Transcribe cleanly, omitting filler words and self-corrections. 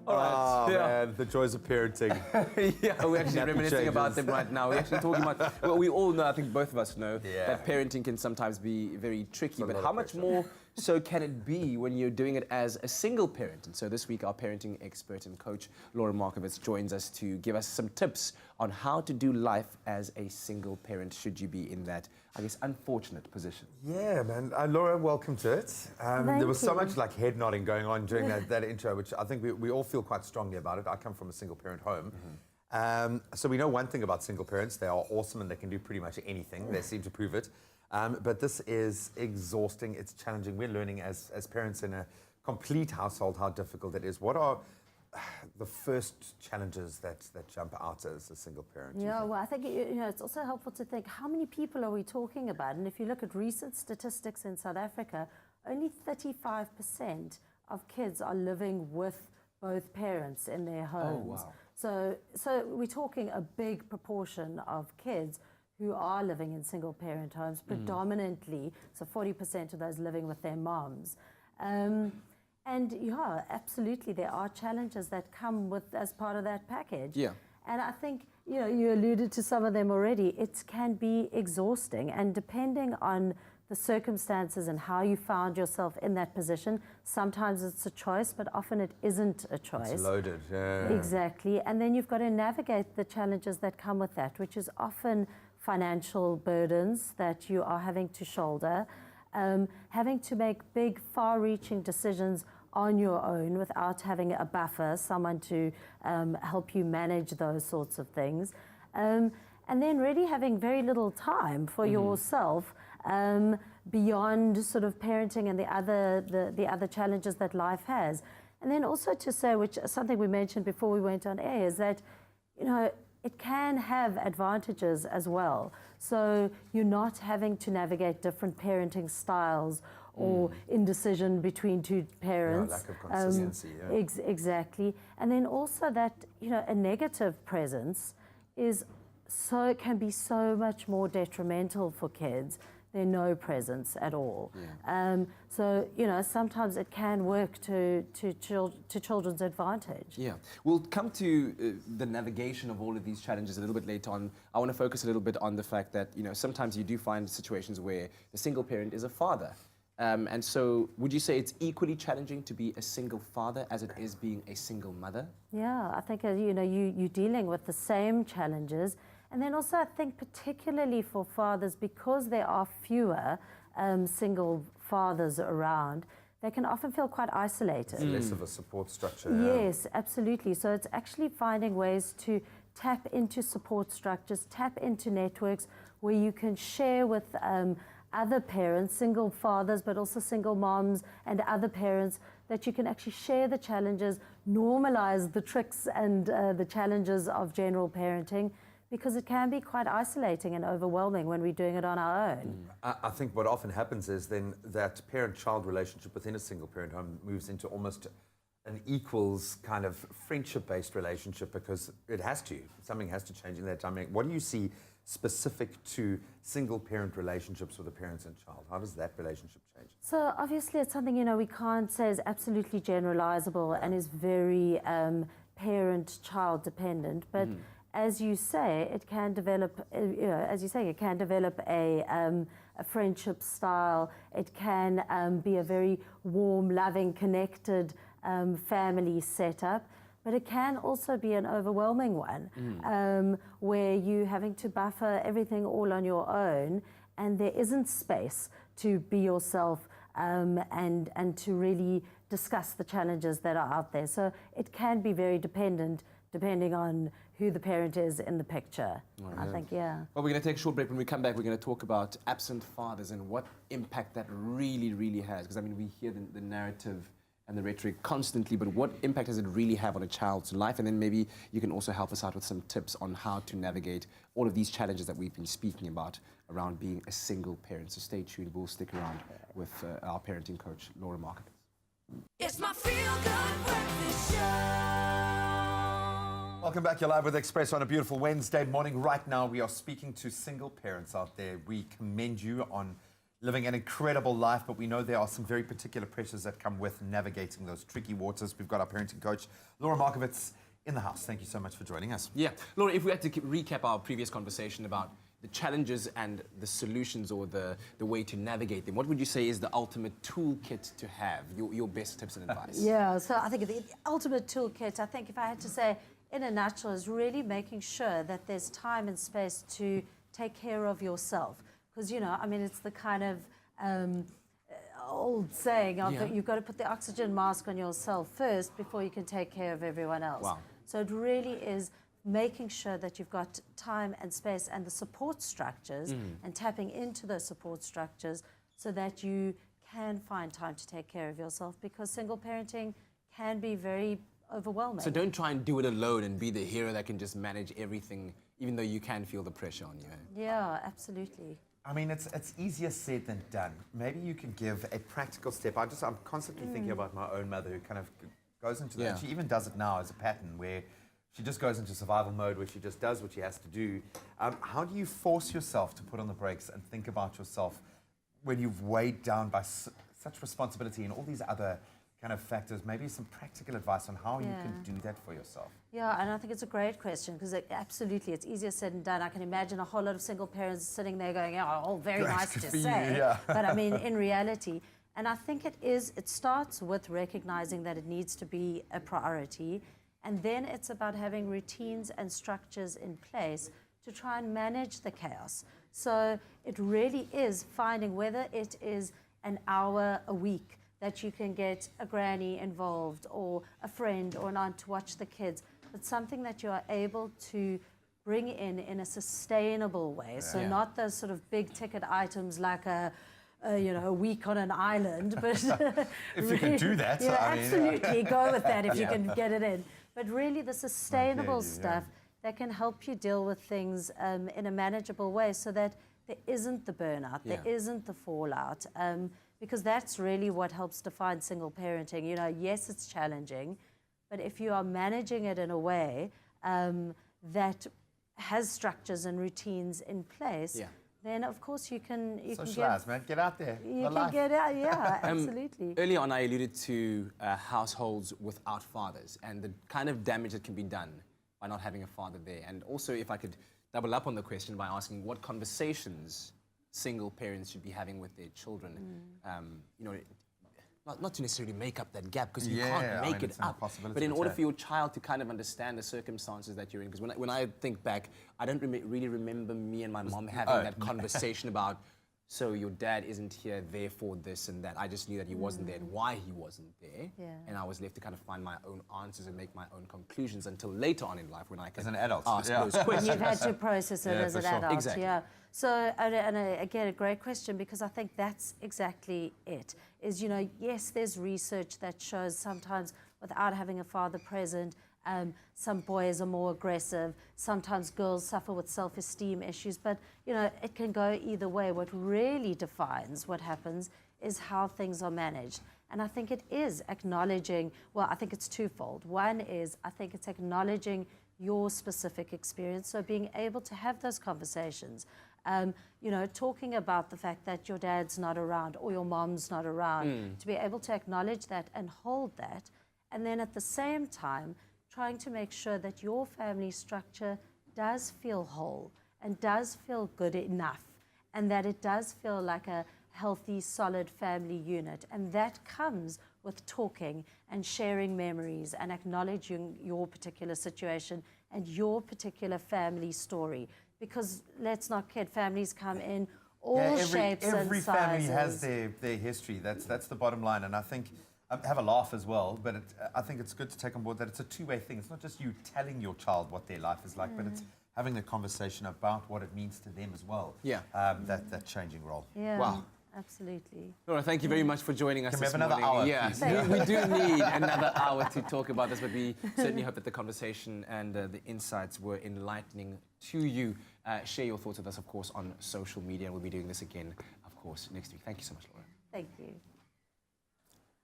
All right. Man, the joys of parenting. Yeah, we're actually Nappy reminiscing about changes. them right now. We're actually talking about, well, we all know, I think both of us know, Yeah. that parenting can sometimes be very tricky, a but lot how of much pressure. more so can it be when you're doing it as a single parent? And so this week, our parenting expert and coach, Laura Markovitz, joins us to give us some tips on how to do life as a single parent, should you be in that, I guess, unfortunate position. Yeah, man. Laura, welcome to it. There was so you. much like head nodding going on during that intro, which I think we all feel quite strongly about it. I come from a single parent home. So we know one thing about single parents. They are awesome and they can do pretty much anything. They seem to prove it. But this is exhausting. It's challenging. We're learning as parents in a complete household how difficult it is. What are the first challenges that jump out as a single parent? Yeah, well, I think it's also helpful to think how many people are we talking about? And if you look at recent statistics in South Africa, only 35% of kids are living with both parents in their homes. wow. So we're talking a big proportion of kids who are living in single parent homes, predominantly, so 40% of those living with their moms. And yeah, absolutely, there are challenges that come with as part of that package. Yeah. And I think, you alluded to some of them already. It can be exhausting, and depending on the circumstances and how you found yourself in that position, sometimes it's a choice, but often it isn't a choice. It's loaded, yeah. Exactly. And then you've got to navigate the challenges that come with that, which is often financial burdens that you are having to shoulder, having to make big, far-reaching decisions on your own without having a buffer, someone to help you manage those sorts of things. And then really having very little time for yourself beyond sort of parenting and the other challenges that life has. And then also to say, which is something we mentioned before we went on air, is that, it can have advantages as well. So you're not having to navigate different parenting styles or indecision between two parents. Yeah, lack of consistency, yeah. Exactly. And then also that, a negative presence can be so much more detrimental for kids than no presence at all. Yeah. So, sometimes it can work to children's advantage. Yeah, we'll come to the navigation of all of these challenges a little bit later on. I want to focus a little bit on the fact that, sometimes you do find situations where the single parent is a father. And so would you say it's equally challenging to be a single father as it is being a single mother? Yeah, I think, you're dealing with the same challenges. And then also, I think particularly for fathers, because there are fewer single fathers around, they can often feel quite isolated. It's less of a support structure. Yes, absolutely. So it's actually finding ways to tap into support structures, tap into networks where you can share with other parents, single fathers, but also single moms and other parents, that you can actually share the challenges, normalize the tricks and the challenges of general parenting, because it can be quite isolating and overwhelming when we're doing it on our own. I think what often happens is then that parent-child relationship within a single-parent home moves into almost an equals kind of friendship-based relationship, because it has to. Something has to change in that time. What do you see specific to single-parent relationships with a parent and child? How does that relationship change? So obviously it's something, we can't say is absolutely generalizable and is very parent-child dependent, but as you say, it can develop, it can develop a friendship style. It can be a very warm, loving, connected family setup. But it can also be an overwhelming one, where you're having to buffer everything all on your own, and there isn't space to be yourself and to really discuss the challenges that are out there. So it can be very dependent, depending on who the parent is in the picture. I think, yeah. Well, we're going to take a short break. When we come back, we're going to talk about absent fathers and what impact that really, really has. Because, we hear the narrative and the rhetoric constantly, but what impact does it really have on a child's life? And then maybe you can also help us out with some tips on how to navigate all of these challenges that we've been speaking about around being a single parent. So stay tuned. We'll stick around with our parenting coach, Laura Markovitz. It's my feel-good breakfast show. Welcome back. You're live with Expresso on a beautiful Wednesday morning. Right now, we are speaking to single parents out there. We commend you on living an incredible life, but we know there are some very particular pressures that come with navigating those tricky waters. We've got our parenting coach, Laura Markovitz, in the house. Thank you so much for joining us. Yeah. Laura, if we had to recap our previous conversation about the challenges and the solutions or the way to navigate them, what would you say is the ultimate toolkit to have, your best tips and advice? Yeah, so I think the ultimate toolkit, I think if I had to say in a nutshell, is really making sure that there's time and space to take care of yourself. Because, you know, I mean, it's the kind of old saying of that you've got to put the oxygen mask on yourself first before you can take care of everyone else. Wow. So it really is making sure that you've got time and space and the support structures and tapping into those support structures so that you can find time to take care of yourself, because single parenting can be very overwhelming. So don't try and do it alone and be the hero that can just manage everything, even though you can feel the pressure on you. Yeah, absolutely. I mean, it's easier said than done. Maybe you can give a practical step. I'm constantly thinking about my own mother, who kind of goes into that. She even does it now as a pattern where she just goes into survival mode, where she just does what she has to do. How do you force yourself to put on the brakes and think about yourself when you've weighed down by such responsibility and all these other kind of factors? Maybe some practical advice on how you can do that for yourself. Yeah, and I think it's a great question, because absolutely, it's easier said than done. I can imagine a whole lot of single parents sitting there going, "Oh, all very nice to say," but I mean, in reality, and I think it starts with recognizing that it needs to be a priority, and then it's about having routines and structures in place to try and manage the chaos. So it really is finding, whether it is an hour a week that you can get a granny involved or a friend or an aunt to watch the kids, but something that you are able to bring in a sustainable way. So not those sort of big ticket items like a week on an island, but If you can do that, yeah, I mean, absolutely, go with that if you can get it in. But really, the sustainable stuff that can help you deal with things in a manageable way, so that there isn't the burnout, there isn't the fallout. Because that's really what helps define single parenting. You know, yes, it's challenging, but if you are managing it in a way that has structures and routines in place, then of course you can socialize, man. Get out there. You can get out, yeah, absolutely. Earlier on, I alluded to households without fathers and the kind of damage that can be done by not having a father there. And also, if I could double up on the question by asking what conversations single parents should be having with their children, not to necessarily make up that gap, because you can't make it up, but in order for your child to kind of understand the circumstances that you're in. Because when I think back, I don't really remember me and my mom having that conversation about, so your dad isn't here, therefore this and that. I just knew that he wasn't there and why he wasn't there. And I was left to kind of find my own answers and make my own conclusions until later on in life, when I could as an adult ask those questions. You've had to process it as an adult. Exactly. Yeah. So, again, a great question, because I think that's exactly it. Is, yes, there's research that shows sometimes without having a father present, some boys are more aggressive. Sometimes girls suffer with self-esteem issues, but it can go either way. What really defines what happens is how things are managed. And I think it is acknowledging, well, I think it's twofold. One is, I think it's acknowledging your specific experience. So being able to have those conversations, talking about the fact that your dad's not around or your mom's not around, to be able to acknowledge that and hold that. And then at the same time, trying to make sure that your family structure does feel whole and does feel good enough, and that it does feel like a healthy, solid family unit. And that comes with talking and sharing memories and acknowledging your particular situation and your particular family story. Because let's not kid, families come in all shapes and sizes. Every family has their history. That's the bottom line. And I think, have a laugh as well, but I think it's good to take on board that it's a two-way thing. It's not just you telling your child what their life is like, but it's having the conversation about what it means to them as well. Yeah. That changing role. Yeah. Wow. Absolutely. Laura, thank you very much for joining us Can we this have another morning. hour, Yeah, we do need another hour to talk about this, but we certainly hope that the conversation and the insights were enlightening to you. Share your thoughts with us, of course, on social media, and we'll be doing this again, of course, next week. Thank you so much, Laura. Thank you.